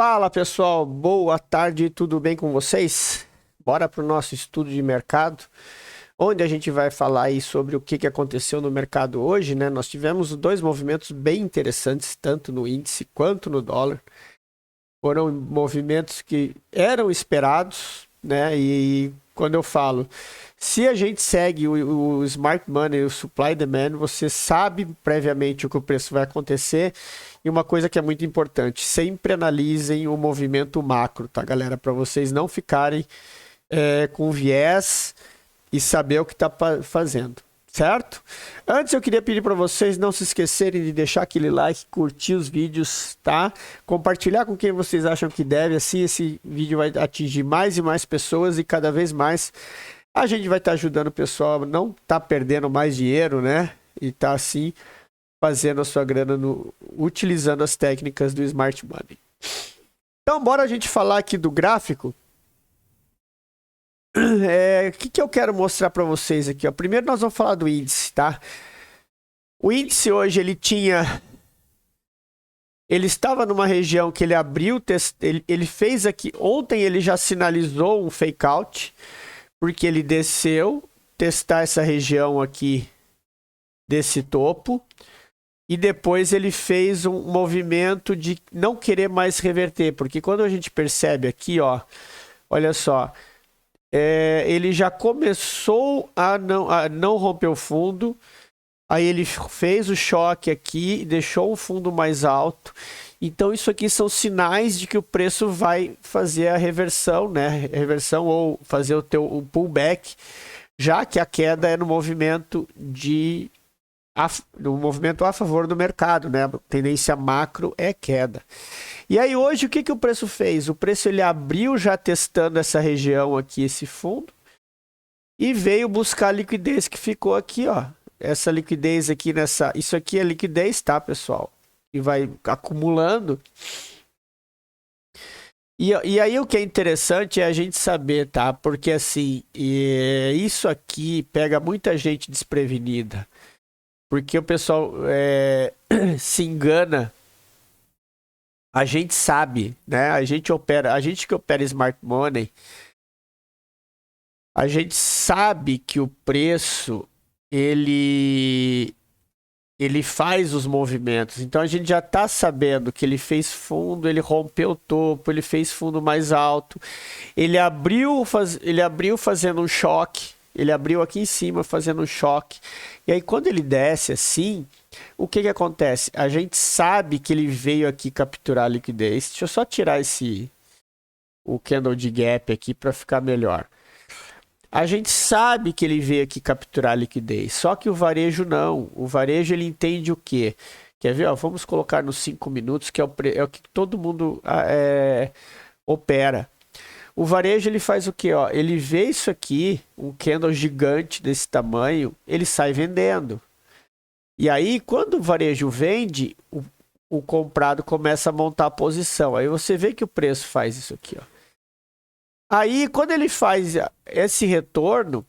Fala pessoal, boa tarde, tudo bem com vocês? Bora para o nosso estudo de mercado, onde a gente vai falar aí sobre o que aconteceu no mercado hoje, né? Nós tivemos dois movimentos bem interessantes, tanto no índice quanto no dólar. Foram movimentos que eram esperados, né? E quando eu falo, se a gente segue o Smart Money, o Supply Demand, você sabe previamente o que o preço vai acontecer. E uma coisa que é muito importante, sempre analisem o movimento macro, tá, galera? Para vocês não ficarem com viés e saber o que está fazendo, certo? Antes eu queria pedir para vocês não se esquecerem de deixar aquele like, curtir os vídeos, tá? Compartilhar com quem vocês acham que deve, assim esse vídeo vai atingir mais e mais pessoas e cada vez mais a gente vai estar ajudando o pessoal a não tá perdendo mais dinheiro, né? E tá assim fazendo a sua grana utilizando as técnicas do Smart Money. Então, bora a gente falar aqui do gráfico. O que eu quero mostrar para vocês aqui, ó? Primeiro nós vamos falar do índice, tá? O índice hoje ele estava numa região que ele abriu, ele fez aqui, ontem ele já sinalizou um fake out, porque ele desceu, testar essa região aqui desse topo, e depois ele fez um movimento de não querer mais reverter, porque quando a gente percebe aqui, ó, olha só, ele já começou a não romper o fundo, aí ele fez o choque aqui, deixou o fundo mais alto. Então isso aqui são sinais de que o preço vai fazer a reversão, né? Reversão ou fazer o pullback, já que a queda é no movimento a favor do mercado, né? A tendência macro é queda. E aí hoje o que o preço fez? O preço ele abriu já testando essa região aqui, esse fundo, e veio buscar a liquidez que ficou aqui, ó. Essa liquidez aqui isso aqui é liquidez, tá, pessoal? E vai acumulando. E aí o que é interessante é a gente saber, tá? Porque assim, isso aqui pega muita gente desprevenida. Porque o pessoal se engana. A gente sabe, né? A gente que opera Smart Money, a gente sabe que o preço ele faz os movimentos. Então a gente já está sabendo que ele fez fundo, ele rompeu o topo, ele fez fundo mais alto, ele abriu fazendo um choque. Ele abriu aqui em cima fazendo um choque. E aí quando ele desce assim, o que acontece? A gente sabe que ele veio aqui capturar a liquidez. Deixa eu só tirar o candle de gap aqui para ficar melhor. A gente sabe que ele veio aqui capturar a liquidez. Só que o varejo não. O varejo ele entende o quê? Quer ver? Ó, vamos colocar nos 5 minutos, que é o que todo mundo opera. O varejo ele faz o quê? Ó, ele vê isso aqui, um candle gigante desse tamanho, ele sai vendendo. E aí, quando o varejo vende, o comprado começa a montar a posição. Aí você vê que o preço faz isso aqui, ó. Aí, quando ele faz esse retorno,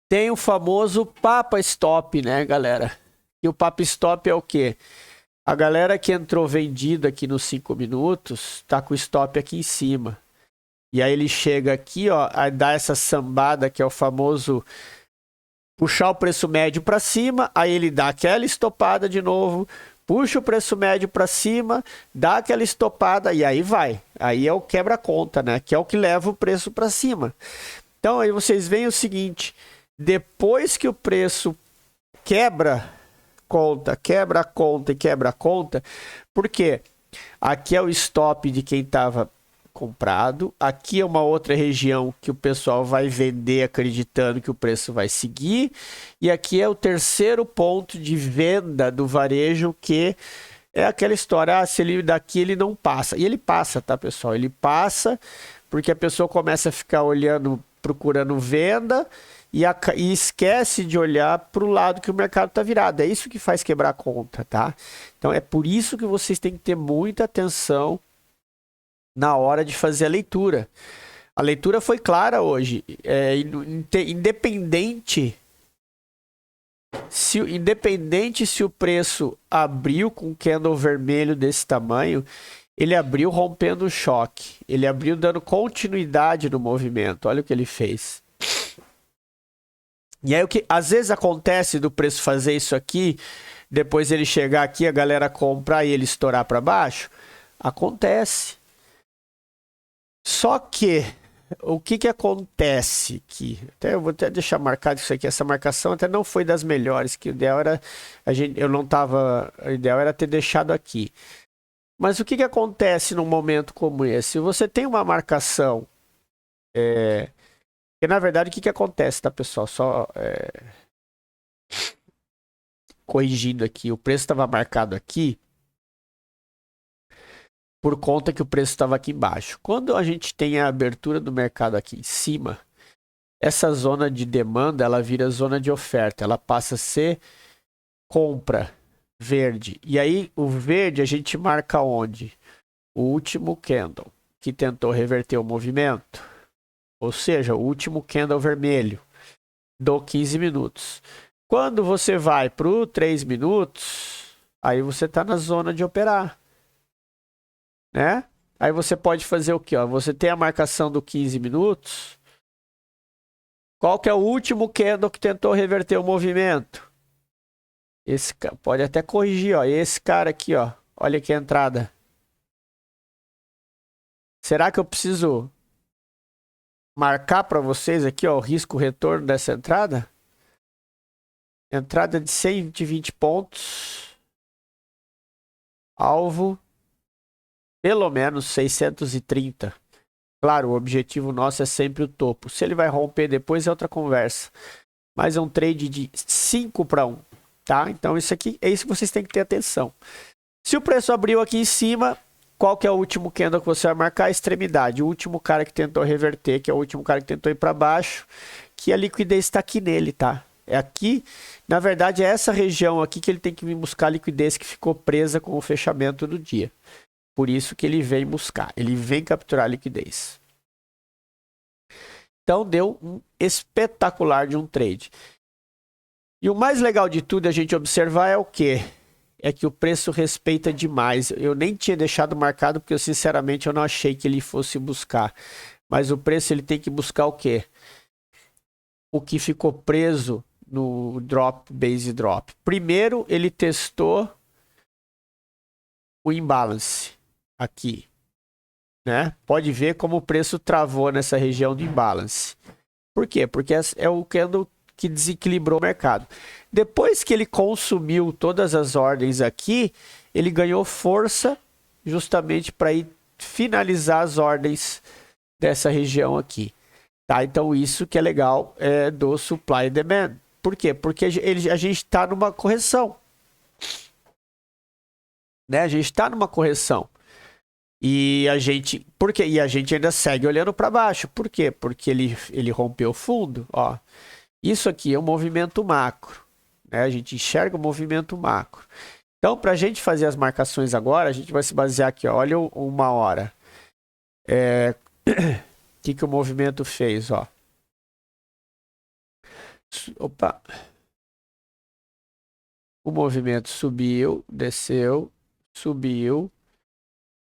tem o famoso Papa Stop, né, galera? E o Papa Stop é o quê? A galera que entrou vendida aqui nos 5 minutos, tá com o stop aqui em cima. E aí ele chega aqui, ó, a dar essa sambada, que é o famoso puxar o preço médio para cima, aí ele dá aquela estopada de novo, puxa o preço médio para cima, dá aquela estopada e aí vai. Aí é o quebra-conta, né? Que é o que leva o preço para cima. Então aí vocês veem o seguinte, depois que o preço quebra a conta, porque aqui é o stop de quem estava comprado, aqui é uma outra região que o pessoal vai vender acreditando que o preço vai seguir, e aqui é o terceiro ponto de venda do varejo, que é aquela história, se ele daqui ele não passa, e ele passa, tá, pessoal? Ele passa porque a pessoa começa a ficar olhando, procurando venda, e esquece de olhar para o lado que o mercado está virado. É isso que faz quebrar a conta, tá? Então é por isso que vocês têm que ter muita atenção na hora de fazer a leitura. A leitura foi clara hoje. Independente se o preço abriu com um candle vermelho desse tamanho, Ele abriu rompendo o choque. Ele abriu dando continuidade no movimento. Olha o que ele fez. E aí o que às vezes acontece do preço fazer isso aqui, depois ele chegar aqui, a galera comprar e ele estourar para baixo, acontece. Só que o que acontece aqui? Eu vou até deixar marcado isso aqui. Essa marcação até não foi das melhores, que o ideal era eu não tava, o ideal era ter deixado aqui. Mas o que acontece num momento como esse? Você tem uma marcação, que na verdade o que acontece, tá, pessoal? Só corrigindo aqui, o preço estava marcado aqui por conta que o preço estava aqui embaixo. Quando a gente tem a abertura do mercado aqui em cima, essa zona de demanda, ela vira zona de oferta, ela passa a ser compra verde. E aí o verde a gente marca onde? O último candle que tentou reverter o movimento, ou seja, o último candle vermelho do 15 minutos. Quando você vai para o 3 minutos, aí você está na zona de operar, né? Aí você pode fazer o que? Você tem a marcação do 15 minutos. Qual que é o último candle que tentou reverter o movimento? Esse pode até corrigir, ó. Esse cara aqui, ó. Olha aqui a entrada. Será que eu preciso marcar para vocês aqui, ó, o risco retorno dessa entrada? Entrada de 120 pontos. Alvo pelo menos 630. Claro, o objetivo nosso é sempre o topo. Se ele vai romper depois é outra conversa. Mas é um trade de 5 para 1, tá? Então isso aqui é isso que vocês têm que ter atenção. Se o preço abriu aqui em cima, qual que é o último candle que você vai marcar? A extremidade. O último cara que tentou reverter, que é o último cara que tentou ir para baixo, que a liquidez está aqui nele, tá? É aqui, na verdade é essa região aqui que ele tem que vir buscar a liquidez que ficou presa com o fechamento do dia. Por isso que ele vem buscar, ele vem capturar a liquidez. Então deu um espetacular de um trade. E o mais legal de tudo a gente observar é o quê? É que o preço respeita demais. Eu nem tinha deixado marcado porque eu sinceramente eu não achei que ele fosse buscar. Mas o preço ele tem que buscar o quê? O que ficou preso no drop, base drop. Primeiro ele testou o imbalance aqui, né? Pode ver como o preço travou nessa região do imbalance. Por quê? Porque é o candle que desequilibrou o mercado. Depois que ele consumiu todas as ordens aqui, ele ganhou força justamente para ir finalizar as ordens dessa região aqui. Tá? Então isso que é legal do supply and demand. Por quê? Porque a gente está numa correção. Né? A gente está numa correção. E a gente ainda segue olhando para baixo. Por quê? Porque ele rompeu o fundo. Ó. Isso aqui é um movimento macro. Né? A gente enxerga o movimento macro. Então, para a gente fazer as marcações agora, a gente vai se basear aqui. Ó. Olha uma hora. O que o movimento fez? Ó. Opa. O movimento subiu, desceu, subiu,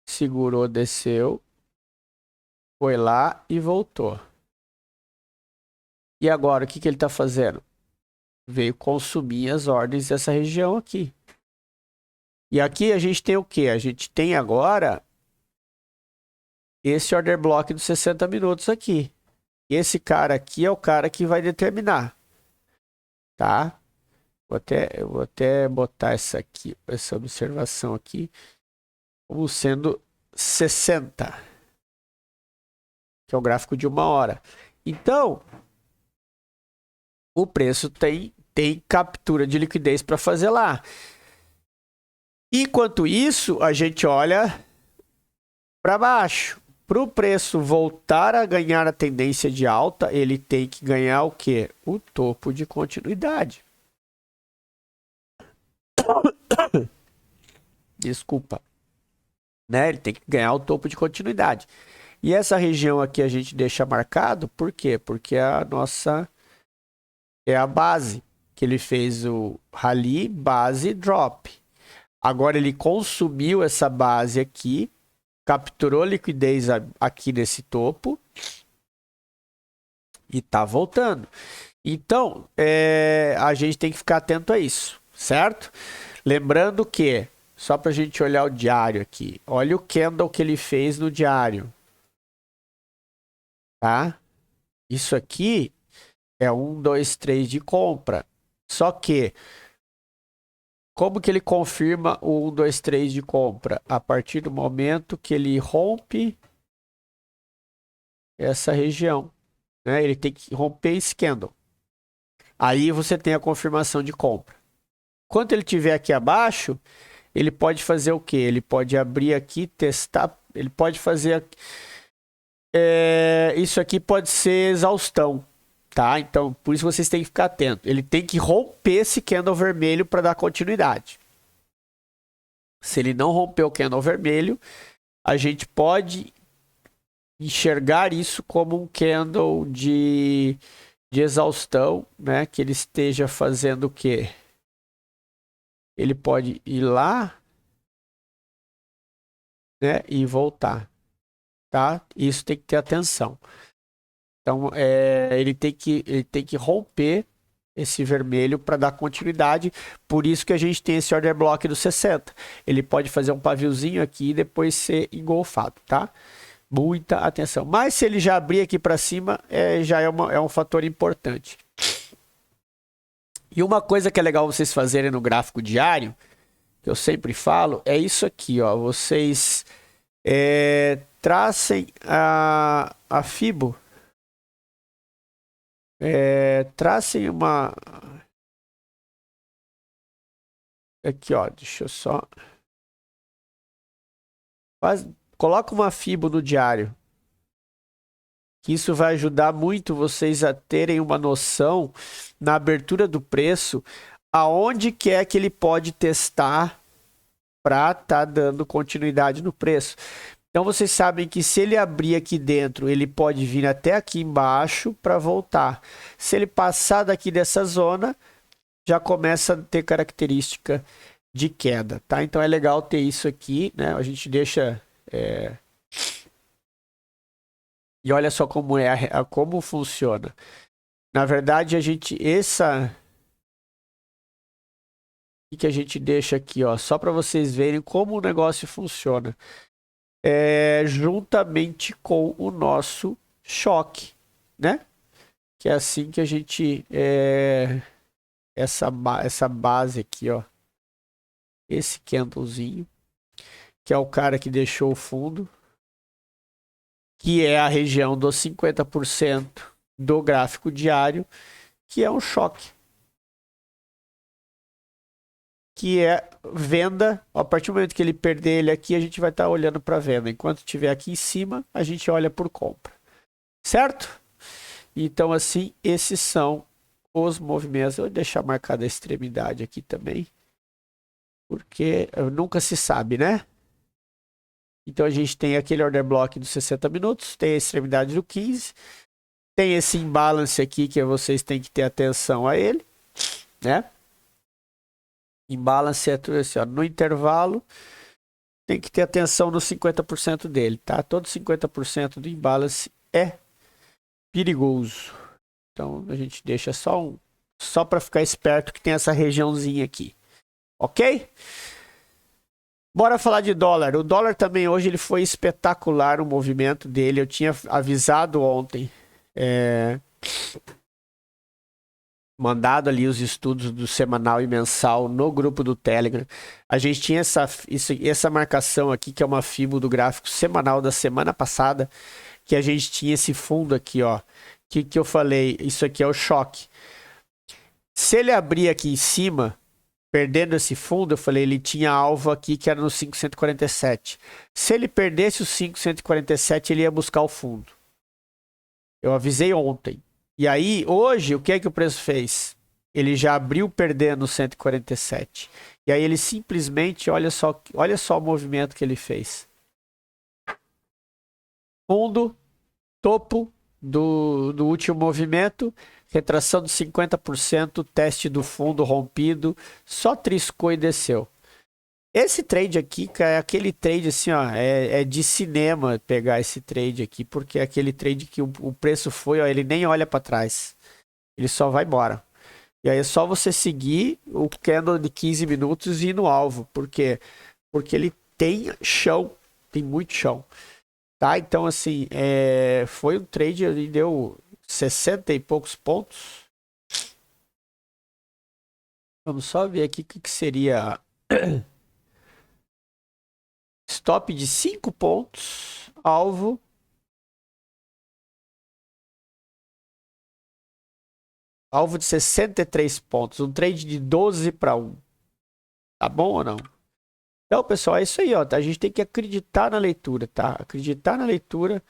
segurou, desceu, foi lá e voltou. E agora, o que ele está fazendo? Veio consumir as ordens dessa região aqui. E aqui a gente tem o quê? A gente tem agora esse order block dos 60 minutos aqui. Esse cara aqui é o cara que vai determinar. Tá? Eu vou até botar essa observação aqui como sendo 60. Que é o gráfico de uma hora. Então, o preço tem captura de liquidez para fazer lá. Enquanto isso, a gente olha para baixo. Para o preço voltar a ganhar a tendência de alta, ele tem que ganhar o quê? O topo de continuidade. Desculpa. Né? Ele tem que ganhar o topo de continuidade. E essa região aqui a gente deixa marcado, por quê? Porque a nossa é a base, que ele fez o rally, base, drop. Agora ele consumiu essa base aqui, capturou liquidez aqui nesse topo e tá voltando. Então, a gente tem que ficar atento a isso, certo? Lembrando que, só para a gente olhar o diário aqui, olha o candle que ele fez no diário, tá? Isso aqui é 1, 2, 3 de compra. Só que, como que ele confirma o 1, 2, 3 de compra? A partir do momento que ele rompe essa região, né? Ele tem que romper esse candle. Aí você tem a confirmação de compra. Quando ele estiver aqui abaixo, ele pode fazer o quê? Ele pode abrir aqui, testar, ele pode fazer... isso aqui pode ser exaustão, tá? Então, por isso vocês têm que ficar atentos. Ele tem que romper esse candle vermelho para dar continuidade. Se ele não romper o candle vermelho, a gente pode enxergar isso como um candle de exaustão, né? Que ele esteja fazendo o quê? Ele pode ir lá, né? E voltar, tá? Isso tem que ter atenção. Então, ele tem que romper esse vermelho para dar continuidade. Por isso que a gente tem esse order block do 60. Ele pode fazer um paviozinho aqui e depois ser engolfado, tá? Muita atenção. Mas se ele já abrir aqui para cima, já é um fator importante. E uma coisa que é legal vocês fazerem no gráfico diário, que eu sempre falo, é isso aqui, ó. Vocês tracem a Fibo. Tracem uma... Aqui, ó. Deixa eu só... Coloca uma Fibo no diário. Que isso vai ajudar muito vocês a terem uma noção na abertura do preço aonde que é que ele pode testar para estar dando continuidade no preço. Então vocês sabem que se ele abrir aqui dentro, ele pode vir até aqui embaixo para voltar. Se ele passar daqui dessa zona, já começa a ter característica de queda, tá? Então é legal ter isso aqui, né? A gente deixa... E olha só como como funciona. Na verdade, o que a gente deixa aqui, ó, só para vocês verem como o negócio funciona. Juntamente com o nosso choque, né? Que é assim que a gente essa base aqui, ó. Esse candlezinho, que é o cara que deixou o fundo, que é a região dos 50% do gráfico diário, que é um choque. Que é venda. A partir do momento que ele perder ele aqui, a gente vai estar olhando para venda. Enquanto estiver aqui em cima, a gente olha por compra. Certo? Então, assim, esses são os movimentos. Eu vou deixar marcada a extremidade aqui também. Porque nunca se sabe, né? Então a gente tem aquele order block dos 60 minutos, tem a extremidade do 15, tem esse imbalance aqui que vocês têm que ter atenção a ele, né? Imbalance é tudo assim, ó, no intervalo tem que ter atenção nos 50% dele, tá? Todo 50% do imbalance é perigoso. Então a gente deixa só para ficar esperto que tem essa regiãozinha aqui, ok? Bora falar de dólar. O dólar também hoje ele foi espetacular o movimento dele. Eu tinha avisado ontem, mandado ali os estudos do semanal e mensal no grupo do Telegram. A gente tinha essa marcação aqui, que é uma FIBO do gráfico semanal da semana passada, que a gente tinha esse fundo aqui, ó. Que eu falei, isso aqui é o choque. Se ele abrir aqui em cima... Perdendo esse fundo, eu falei, ele tinha alvo aqui que era no 547. Se ele perdesse o 547, ele ia buscar o fundo. Eu avisei ontem. E aí, hoje, o que é que o preço fez? Ele já abriu perdendo o 147. E aí ele simplesmente, olha só o movimento que ele fez. Fundo, topo do último movimento, retração de 50%, teste do fundo rompido, só triscou e desceu. Esse trade aqui, cara, é aquele trade assim, ó, é de cinema pegar esse trade aqui, porque é aquele trade que o preço foi, ó, ele nem olha para trás. Ele só vai embora. E aí é só você seguir o candle de 15 minutos e ir no alvo. Por quê? Porque ele tem chão, tem muito chão. Tá? Então, assim, foi um trade, ele deu 60 e poucos pontos. Vamos só ver aqui o que seria stop de 5 pontos, alvo. Alvo de 63 pontos. Um trade de 12 para 1. Tá bom ou não? Então, pessoal, é isso aí, ó. A gente tem que acreditar na leitura, tá? Acreditar na leitura,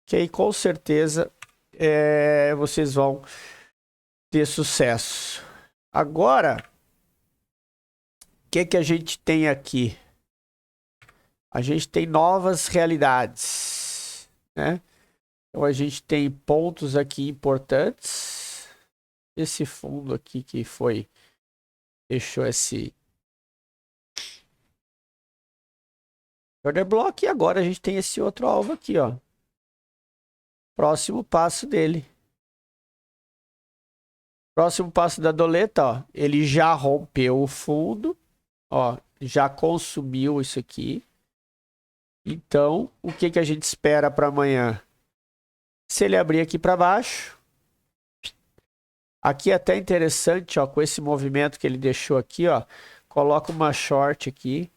que aí com certeza vocês vão ter sucesso. Agora, o que a gente tem aqui? A gente tem novas realidades, né? Então a gente tem pontos aqui importantes. Esse fundo aqui que deixou esse order block, e agora a gente tem esse outro alvo aqui, ó. Próximo passo dele. Próximo passo da doleta, ó. Ele já rompeu o fundo, ó, já consumiu isso aqui. Então, o que a gente espera para amanhã? Se ele abrir aqui para baixo, aqui é até interessante, ó, com esse movimento que ele deixou aqui, ó, coloca uma short aqui.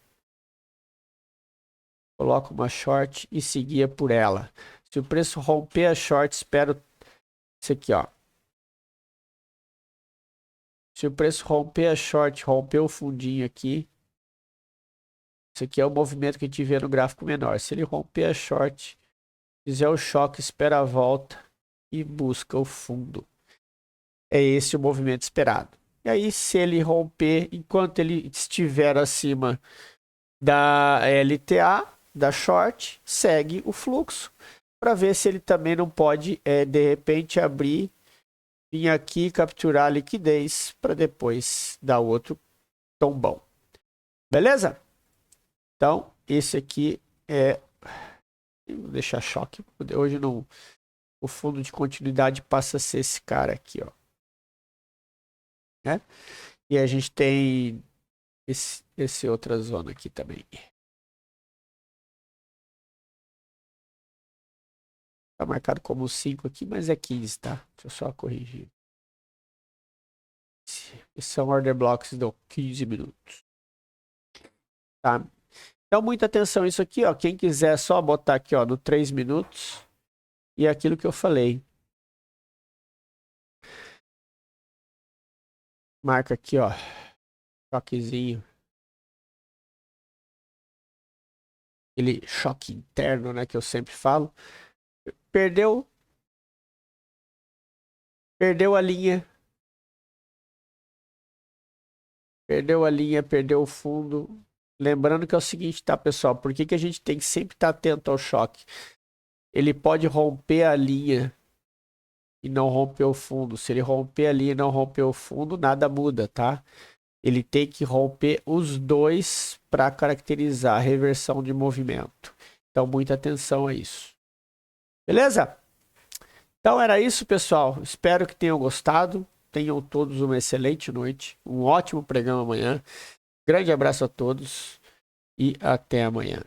Coloca uma short e seguia por ela. Se o preço romper a short, espero isso aqui, ó. Se o preço romper a short, romper o fundinho aqui, isso aqui é o movimento que a gente vê no gráfico menor. Se ele romper a short, fizer o choque, espera a volta e busca o fundo. É esse o movimento esperado. E aí, se ele romper, enquanto ele estiver acima da LTA, da short, segue o fluxo para ver se ele também não pode, de repente, abrir, vir aqui, capturar a liquidez para depois dar outro tombão. Beleza? Então, esse aqui vou deixar choque. Hoje não. O fundo de continuidade passa a ser esse cara aqui, ó. Né? E a gente tem esse outra zona aqui também. Tá marcado como 5 aqui, mas é 15, tá? Deixa eu só corrigir. Esses são order blocks de 15 minutos. Tá? Então, muita atenção isso aqui, ó. Quem quiser só botar aqui, ó, no 3 minutos. E é aquilo que eu falei. Marca aqui, ó. Choquezinho. Aquele choque interno, né? Que eu sempre falo. Perdeu a linha. Perdeu a linha, perdeu o fundo. Lembrando que é o seguinte, tá, pessoal? Por que a gente tem que sempre estar atento ao choque? Ele pode romper a linha e não romper o fundo. Se ele romper a linha e não romper o fundo, nada muda, tá? Ele tem que romper os dois para caracterizar a reversão de movimento. Então, muita atenção a isso. Beleza? Então, era isso, pessoal. Espero que tenham gostado. Tenham todos uma excelente noite. Um ótimo programa amanhã. Grande abraço a todos e até amanhã.